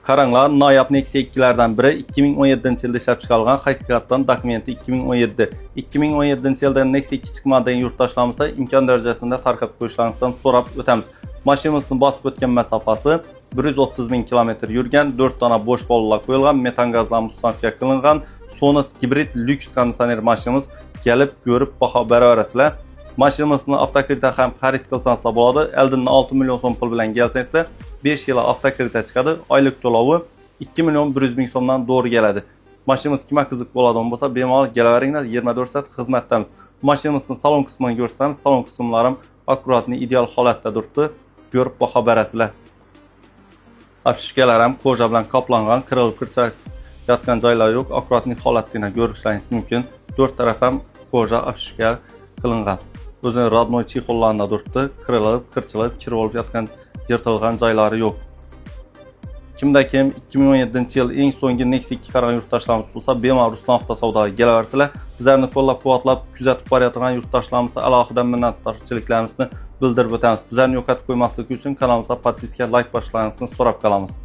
Qaranglar, noyob Nexia 2'lerden biri 2017-yilda ishlab chiqarilgan, haqiqatan dokumenti 2017. 2017-yilda Nexia 2 chiqmadan yurtdoshlarimiz imkon darajasida tarqab qo'yishlaringizdan so'rab o'tamiz. Mashinamizning bosib o'tgan masofasi 130 ming kilometr yurgan, 4 dona bo'sh bolalar qo'yilgan, metan gazdan ustanka qilingan, Sonos gibrid lyuks konditsioner mashinamiz kelib ko'rib baho beraverasizlar. Mashinamizni avtokreditda ham xarid qilsangiz bo'ladi. Eldan 6 million so'm pul bilan kelsangiz 5 yil avtokreditda chiqadi. Oylik to'lovi 2 million 100 ming so'mdan to'g'ri keladi. Mashinamiz kimga qiziq bo'ladigan bo'lsa, bemalol kelaveringlar, 24 soat xizmatdamiz. Mashinamizning salon qismini ko'rsatamiz. Salon qismlarim akkuratni ideal holatda turibdi. Ko'rib baho berasizlar. Apshishkalar ham koja bilan qoplangan, qirilib yotgan joylar yo'q. Akkuratni holatini ko'rishlaringiz mumkin. 4 taraf ham koja apshishka qilingan. O'zini radnoy chexollarida turibdi. Qirilib, qirchilib, kirib olib yotgan, yirtilgan joylari yo'q. Kimda kim 2017-yil eng so'nggi Nexia 2 qaragan yurtdoshlarimiz bo'lsa, bemalol Rustam avtosavdoga kelaversizlar. Bizlarni qo'llab-quvvatlab, kuzatib borayotgan yurtdoshlarimiz alohida minnatdorchiliklarimizni bildirib o'tamiz. Bizlarni yo'qotib qo'ymaslik uchun kanalimizga podpiska, like boshlaringizni so'rab qolamiz.